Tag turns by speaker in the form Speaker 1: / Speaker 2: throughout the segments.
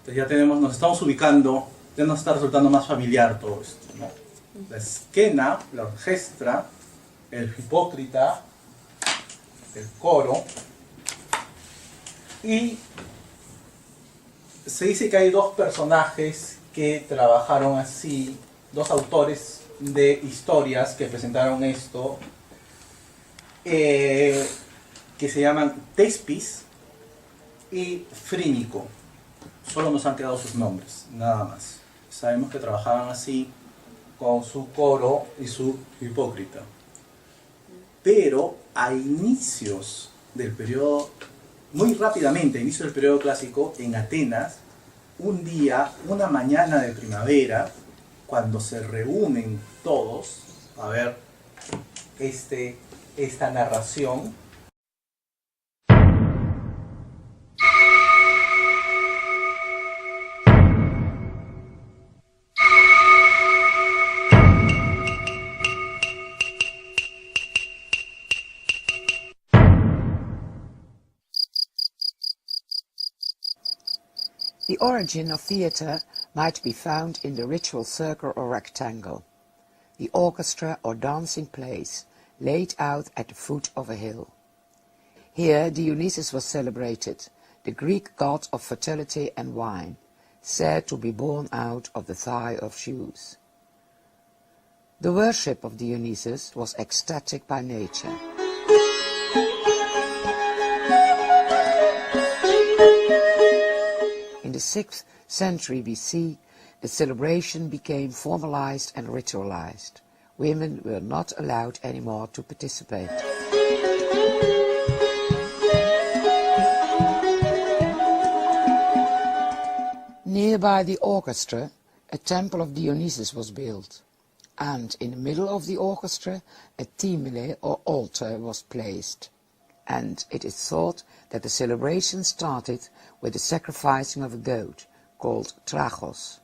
Speaker 1: Entonces ya tenemos, nos estamos ubicando, ya nos está resultando más familiar todo esto, ¿no? La esquena, la orquestra, el hipócrita, el coro, y se dice que hay dos personajes que trabajaron así, dos autores de historias que presentaron esto, que se llaman Tespis y Frínico. Solo nos han quedado sus nombres, nada más. Sabemos que trabajaban así con su coro y su hipócrita. Pero a inicios del periodo, muy rápidamente, a inicios del periodo clásico, en Atenas, un día, una mañana de primavera, cuando se reúnen todos a ver esta narración,
Speaker 2: The origin of theatre might be found in the ritual circle or rectangle, the orchestra or dancing place laid out at the foot of a hill. Here Dionysus was celebrated, the Greek god of fertility and wine, said to be born out of the thigh of Zeus. The worship of Dionysus was ecstatic by nature. In the 6th century BC, the celebration became formalized and ritualized. Women were not allowed anymore to participate. Nearby the orchestra, a temple of Dionysus was built, and in the middle of the orchestra a thymele or altar was placed. And it is thought that the celebration started with the sacrificing of a goat, called tragos.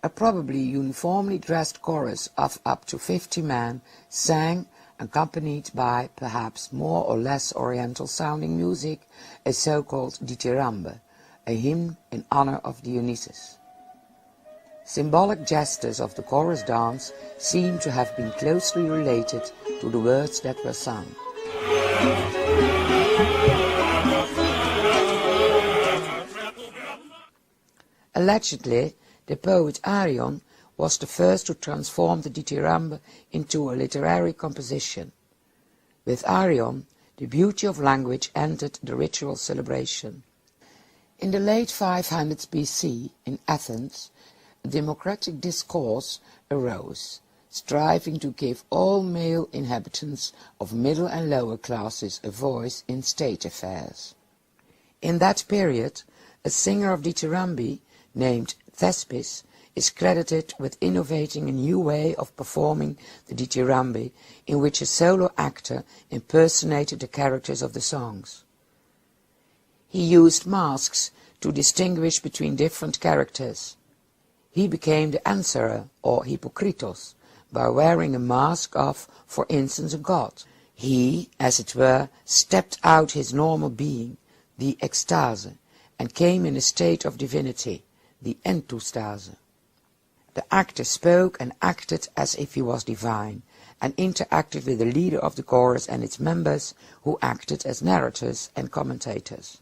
Speaker 2: A probably uniformly dressed chorus of up to 50 men sang, accompanied by perhaps more or less oriental-sounding music, a so-called dithyrambe, a hymn in honor of Dionysus. Symbolic gestures of the chorus dance seem to have been closely related to the words that were sung. Allegedly, the poet Arion was the first to transform the dithyrambe into a literary composition. With Arion, the beauty of language entered the ritual celebration. In the late 500s BC, in Athens, a democratic discourse arose, striving to give all male inhabitants of middle and lower classes a voice in state affairs. In that period, a singer of dithyrambe named Thespis is credited with innovating a new way of performing the dithyrambe, in which a solo actor impersonated the characters of the songs. He used masks to distinguish between different characters. He became the answerer, or hypokritos, by wearing a mask of, for instance, a god. He, as it were, stepped out his normal being, the ekstase, and came in a state of divinity, the entustase. The actor spoke and acted as if he was divine, and interacted with the leader of the chorus and its members, who acted as narrators and commentators.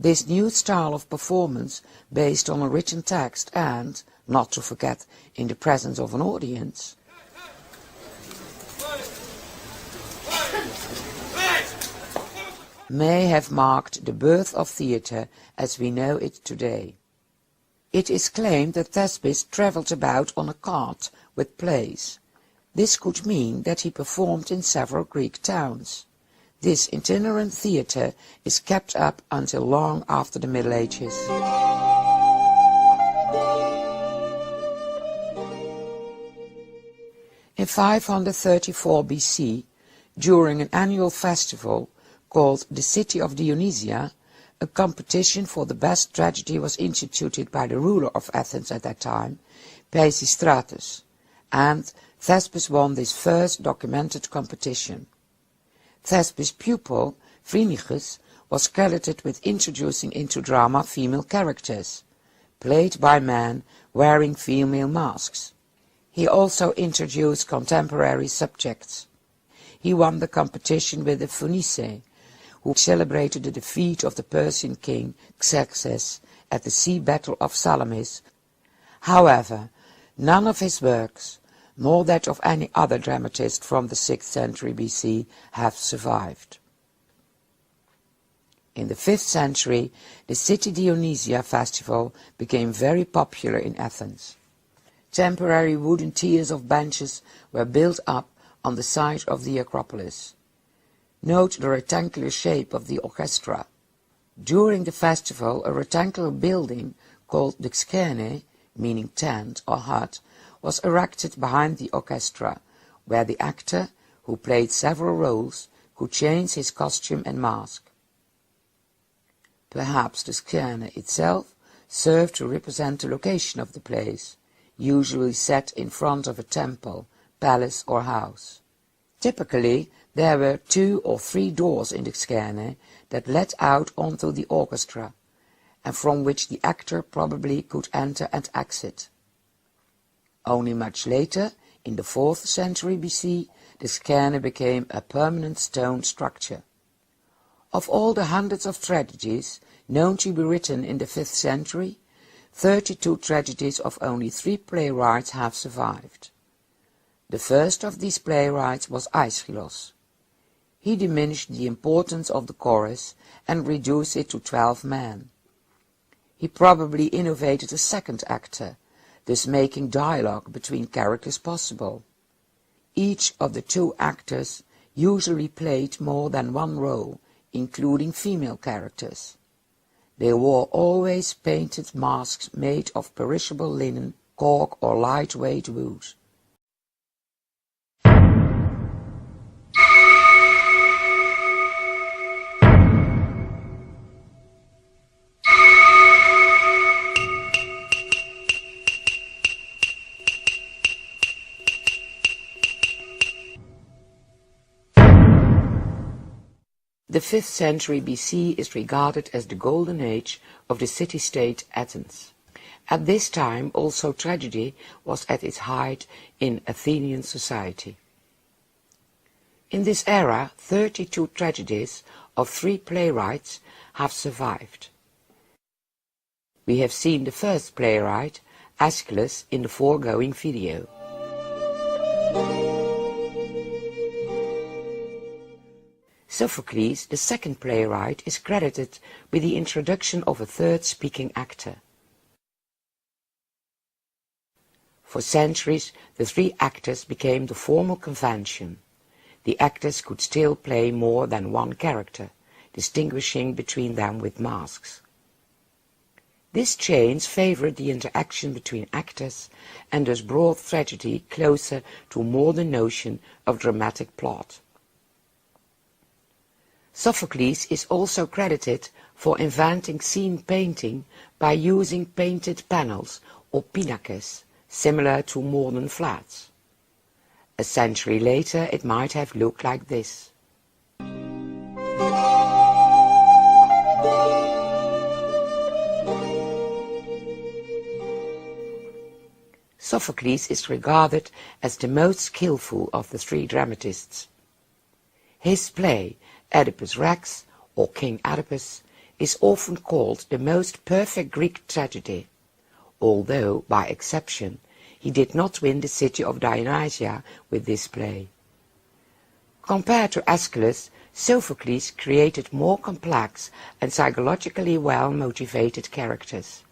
Speaker 2: This new style of performance, based on a written text and, not to forget, in the presence of an audience, may have marked the birth of theatre as we know it today. It is claimed that Thespis travelled about on a cart with plays. This could mean that he performed in several Greek towns. This itinerant theatre is kept up until long after the Middle Ages. In 534 BC, during an annual festival called the City of Dionysia, a competition for the best tragedy was instituted by the ruler of Athens at that time, Pisistratus, and Thespis won this first documented competition. Thespis' pupil, Phrynichus, was credited with introducing into drama female characters, played by men wearing female masks. He also introduced contemporary subjects. He won the competition with the Phoenice, who celebrated the defeat of the Persian king Xerxes at the sea battle of Salamis. However, none of his works, nor that of any other dramatist from the 6th century BC, have survived. In the 5th century, the City Dionysia festival became very popular in Athens. Temporary wooden tiers of benches were built up on the side of the Acropolis. Note the rectangular shape of the orchestra. During the festival, a rectangular building called the Xkene, meaning tent or hut, was erected behind the orchestra, where the actor, who played several roles, could change his costume and mask. Perhaps the Xkene itself served to represent the location of the place, usually set in front of a temple, palace or house. Typically, there were 2 or 3 doors in the Xkene that led out onto the orchestra, and from which the actor probably could enter and exit. Only much later, in the 4th century BC, the Xkene became a permanent stone structure. Of all the hundreds of tragedies known to be written in the 5th century, 32 tragedies of only 3 playwrights have survived. The first of these playwrights was Aeschylus. He diminished the importance of the chorus and reduced it to 12 men. He probably innovated a second actor, thus making dialogue between characters possible. Each of the 2 actors usually played more than one role, including female characters. They wore always painted masks made of perishable linen, cork or lightweight wood. The 5th century BC is regarded as the golden age of the city-state Athens. At this time also tragedy was at its height in Athenian society. In this era, 32 tragedies of 3 playwrights have survived. We have seen the first playwright, Aeschylus, in the foregoing video. Sophocles, the second playwright, is credited with the introduction of a third speaking actor. For centuries, the 3 actors became the formal convention. The actors could still play more than one character, distinguishing between them with masks. This change favored the interaction between actors and thus brought tragedy closer to a modern notion of dramatic plot. Sophocles is also credited for inventing scene painting by using painted panels or pinakes, similar to modern flats. A century later it might have looked like this. Sophocles is regarded as the most skillful of the 3 dramatists. His play, Oedipus Rex, or King Oedipus, is often called the most perfect Greek tragedy, although, by exception, he did not win the city of Dionysia with this play. Compared to Aeschylus, Sophocles created more complex and psychologically well-motivated characters.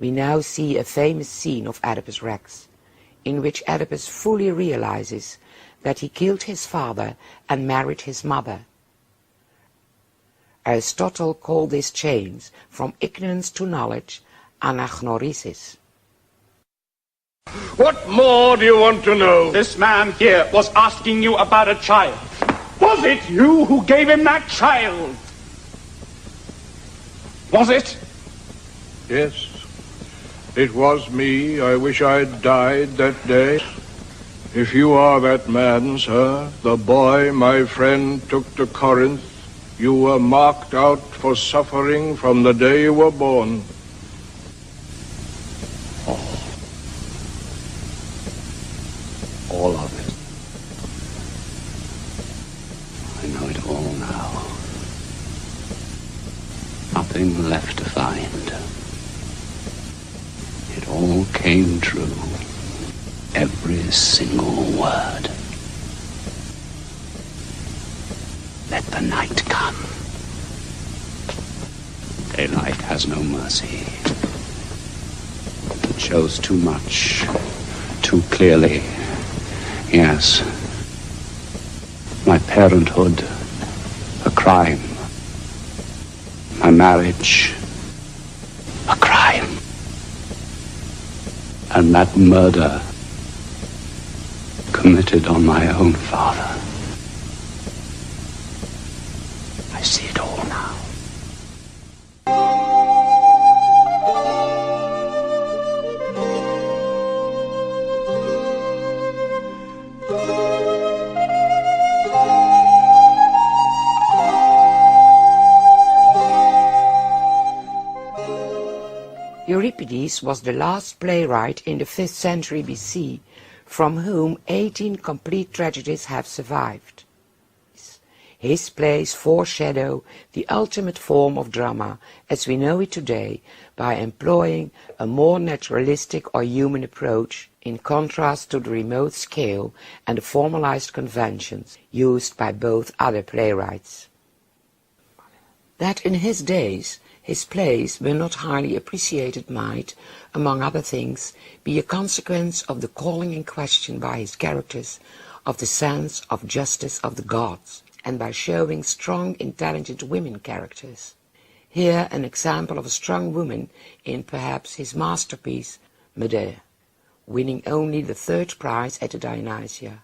Speaker 2: We now see a famous scene of Oedipus Rex, in which Oedipus fully realizes that he killed his father and married his mother. Aristotle called this change from ignorance to knowledge anagnorisis.
Speaker 3: What more do you want to know?
Speaker 4: This man here was asking you about a child. Was it you who gave him that child? Was it?
Speaker 3: Yes, it was me. I wish I'd died that day. If you are that man, sir, the boy my friend took to Corinth, You were marked out for suffering from the day you were born.
Speaker 5: All of it. I know it all now. Nothing left to find. It all came true. Every single word. Let the night come. Daylight has no mercy. It shows too much, too clearly. Yes. My parenthood, a crime. My marriage, a crime. And that murder committed on my own father. I see it all now.
Speaker 2: Euripides was the last playwright in the 5th century BC from whom 18 complete tragedies have survived. His plays foreshadow the ultimate form of drama as we know it today by employing a more naturalistic or human approach in contrast to the remote scale and the formalized conventions used by both other playwrights. That in his days his plays were not highly appreciated might, among other things, be a consequence of the calling in question by his characters of the sense of justice of the gods, and by showing strong, intelligent women characters. Here an example of a strong woman in perhaps his masterpiece, Medea, winning only the 3rd prize at the Dionysia.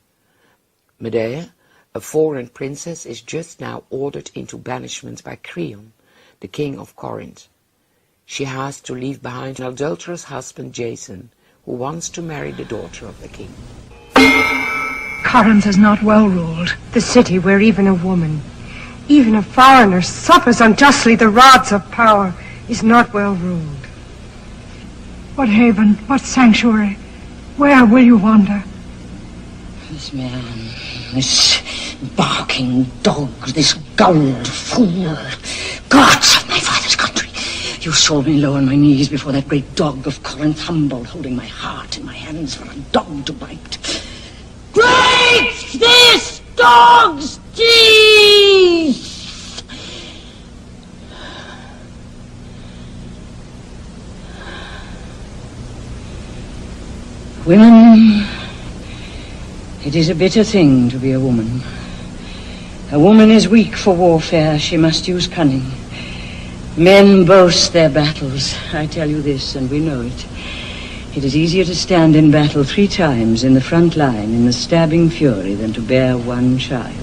Speaker 2: Medea, a foreign princess, is just now ordered into banishment by Creon, the king of Corinth. She has to leave behind an adulterous husband, Jason, who wants to marry the daughter of the king.
Speaker 6: Corinth is not well ruled, the city where even a woman, even a foreigner, suffers unjustly the rods of power, is not well ruled. What haven, what sanctuary, where will you wander?
Speaker 7: This man, this barking dog, this gulled fool, gods of my father's country, you sold me low on my knees before that great dog of Corinth, humbled, holding my heart in my hands for a dog to bite. Break this dog's teeth! Women, it is a bitter thing to be a woman. A woman is weak for warfare. She must use cunning. Men boast their battles. I tell you this, and we know it. It is easier to stand in battle 3 times in the front line in the stabbing fury than to bear one child.